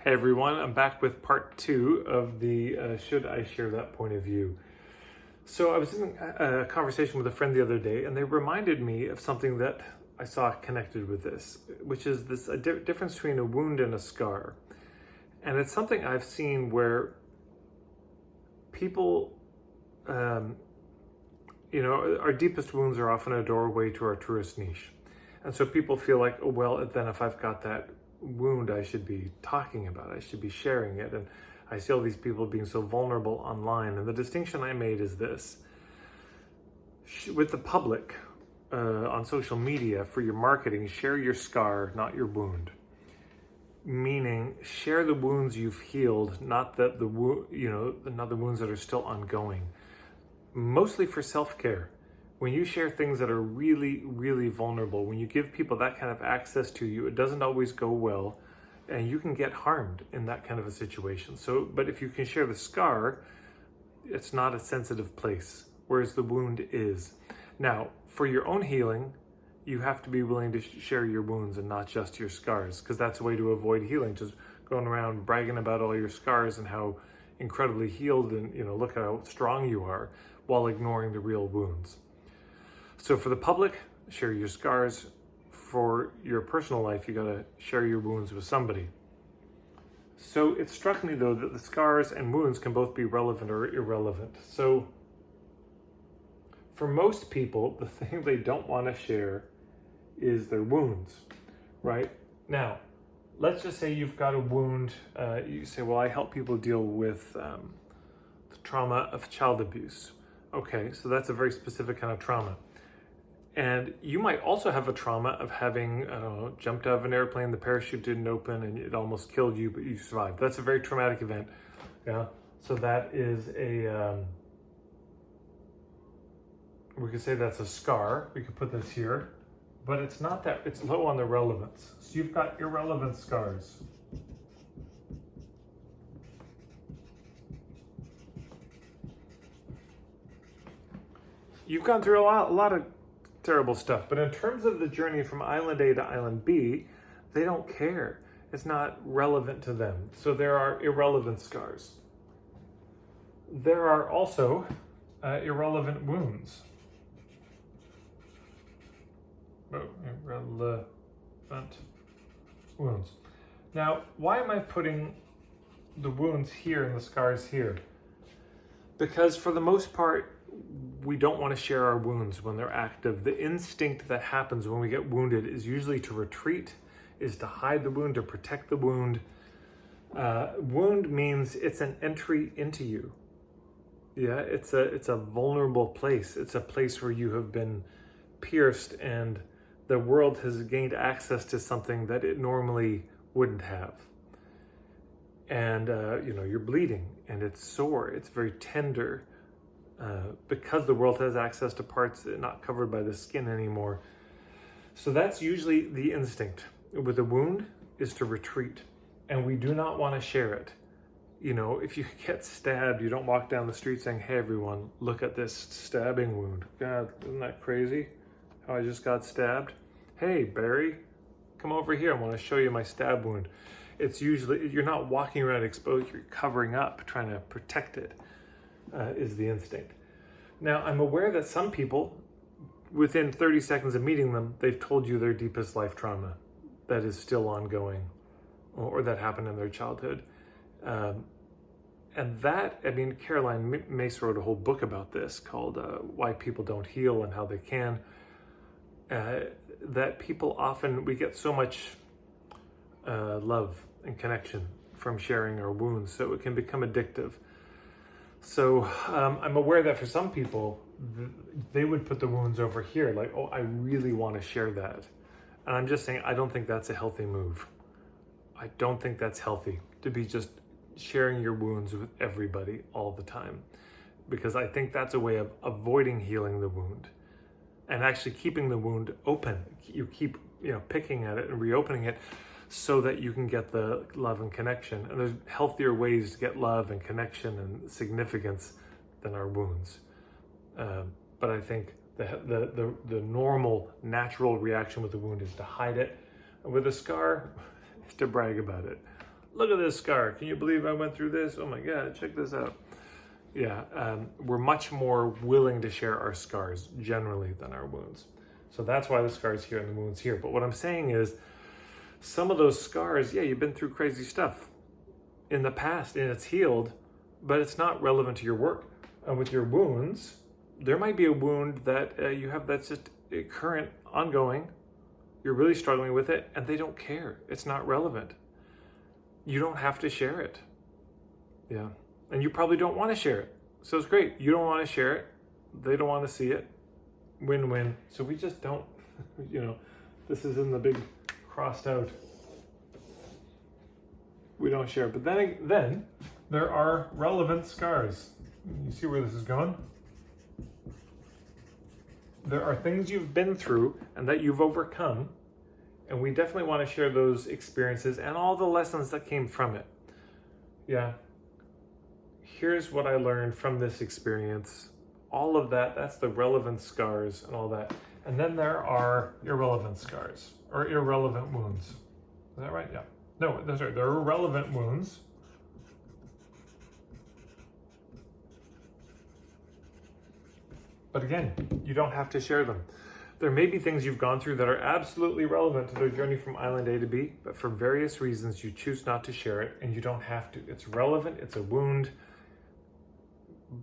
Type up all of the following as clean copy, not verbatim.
Hey everyone, I'm back with part two of the Should I Share That Point of View? So I was in a conversation with a friend the other day, and they reminded me of something that I saw connected with this, which is this difference between a wound and a scar. And it's something I've seen where people, our deepest wounds are often a doorway to our truest niche. And so people feel like, oh, well, then if I've got that wound, I should be talking about it. I should be sharing it. And I see all these people being so vulnerable online. And the distinction I made is this. With the public, on social media, for your marketing, share your scar, not your wound. Meaning, share the wounds you've healed, not that not the wounds that are still ongoing. Mostly for self-care. When you share things that are really, really vulnerable, when you give people that kind of access to you, it doesn't always go well, and you can get harmed in that kind of a situation. But if you can share the scar, it's not a sensitive place, whereas the wound is. Now, for your own healing, you have to be willing to share your wounds and not just your scars, because that's a way to avoid healing, just going around bragging about all your scars and how incredibly healed and, look at how strong you are, while ignoring the real wounds. So for the public, share your scars. For your personal life, you gotta share your wounds with somebody. So it struck me though that the scars and wounds can both be relevant or irrelevant. So for most people, the thing they don't want to share is their wounds, right? Now, let's just say you've got a wound. You say, well, I help people deal with the trauma of child abuse. Okay, so that's a very specific kind of trauma. And you might also have a trauma of having, jumped out of an airplane, the parachute didn't open and it almost killed you, but you survived. That's a very traumatic event. Yeah. So that is we could say that's a scar. We could put this here, but it's not that, it's low on the relevance. So you've got irrelevant scars. You've gone through a lot of terrible stuff, but in terms of the journey from island A to island B, they don't care. It's not relevant to them. So there are irrelevant scars. There are also irrelevant wounds. Irrelevant wounds. Now, why am I putting the wounds here and the scars here? Because for the most part, we don't want to share our wounds when they're active. The instinct that happens when we get wounded is usually to retreat, is to hide the wound, to protect the wound. Wound means it's an entry into you. Yeah, it's a vulnerable place. It's a place where you have been pierced and the world has gained access to something that it normally wouldn't have. And, you're bleeding and it's sore. It's very tender. Because the world has access to parts not covered by the skin anymore. So that's usually the instinct. With a wound is to retreat, and we do not want to share it. If you get stabbed, you don't walk down the street saying, hey everyone, look at this stabbing wound. God, isn't that crazy? How I just got stabbed? Hey Barry, come over here, I want to show you my stab wound. It's usually, you're not walking around exposed, you're covering up, trying to protect it. Is the instinct. Now, I'm aware that some people, within 30 seconds of meeting them, they've told you their deepest life trauma that is still ongoing or that happened in their childhood. And that, Caroline Myss wrote a whole book about this called Why People Don't Heal and How They Can. That people often, we get so much love and connection from sharing our wounds, so it can become addictive. So I'm aware that for some people, they would put the wounds over here, like, oh, I really want to share that. And I'm just saying, I don't think that's a healthy move. I don't think that's healthy to be just sharing your wounds with everybody all the time. Because I think that's a way of avoiding healing the wound and actually keeping the wound open. You keep, picking at it and reopening it, so that you can get the love and connection. And there's healthier ways to get love and connection and significance than our wounds. But I think the normal, natural reaction with the wound is to hide it. And with a scar, is to brag about it. look at this scar. Can you believe I went through this? Oh my God, check this out. Yeah, we're much more willing to share our scars generally than our wounds. So that's why the scars here and the wounds here. But what I'm saying is, some of those scars, yeah, you've been through crazy stuff in the past and it's healed, but it's not relevant to your work. And with your wounds, there might be a wound that you have that's just current, ongoing. You're really struggling with it and they don't care. It's not relevant. You don't have to share it. Yeah. And you probably don't want to share it. So it's great. You don't want to share it. They don't want to see it. Win-win. So we just don't, this is in the big crossed out. We don't share. But then there are relevant scars. You see where this is going? There are things you've been through and that you've overcome. And we definitely want to share those experiences and all the lessons that came from it. Yeah. Here's what I learned from this experience. All of that, that's the relevant scars and all that. And then there are irrelevant scars or irrelevant wounds. Is that right? Yeah. No, that's right. There are relevant wounds. But again, you don't have to share them. There may be things you've gone through that are absolutely relevant to their journey from island A to B, but for various reasons you choose not to share it, and you don't have to. It's relevant, it's a wound,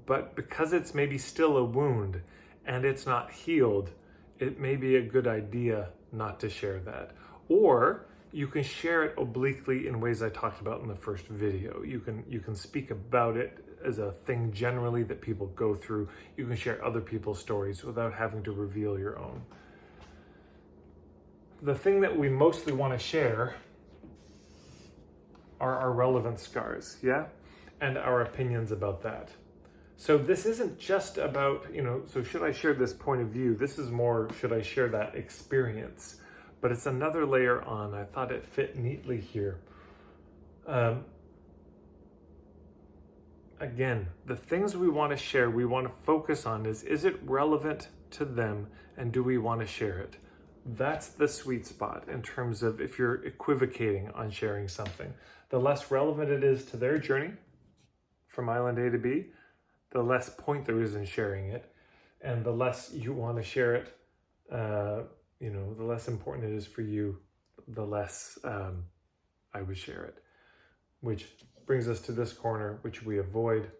but because it's maybe still a wound and it's not healed, it may be a good idea not to share that. Or you can share it obliquely in ways I talked about in the first video. You can speak about it as a thing generally that people go through. You can share other people's stories without having to reveal your own. The thing that we mostly want to share are our relevant scars, yeah? And our opinions about that. So this isn't just about, so should I share this point of view? This is more, should I share that experience? But it's another layer on. I thought it fit neatly here. Again, the things we want to share, we want to focus on is it relevant to them and do we want to share it? That's the sweet spot in terms of if you're equivocating on sharing something. The less relevant it is to their journey from island A to B, the less point there is in sharing it. And the less you want to share it, the less important it is for you, the less I would share it. Which brings us to this corner, which we avoid.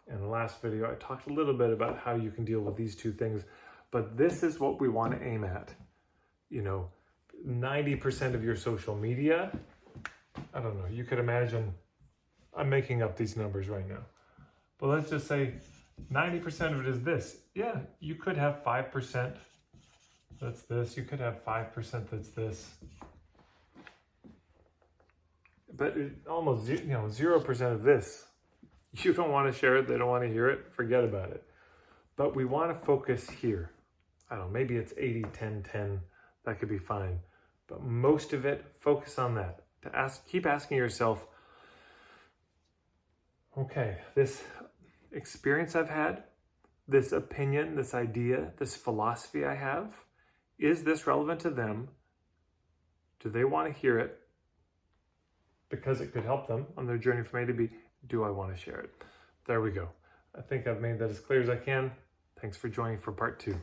In the last video, I talked a little bit about how you can deal with these two things, but this is what we want to aim at. 90% of your social media, I don't know, you could imagine, I'm making up these numbers right now, but let's just say 90% of it is this. Yeah, you could have 5% that's this, you could have 5% that's this. But almost 0% of this. You don't want to share it, they don't want to hear it, forget about it. But we want to focus here. I don't know, maybe it's 80, 10, 10, that could be fine. But most of it, focus on that. Keep asking yourself, okay, this experience I've had, this opinion, this idea, this philosophy I have, is this relevant to them? Do they want to hear it? Because it could help them on their journey from A to B. Do I want to share it? There we go. I think I've made that as clear as I can. Thanks for joining for part 2.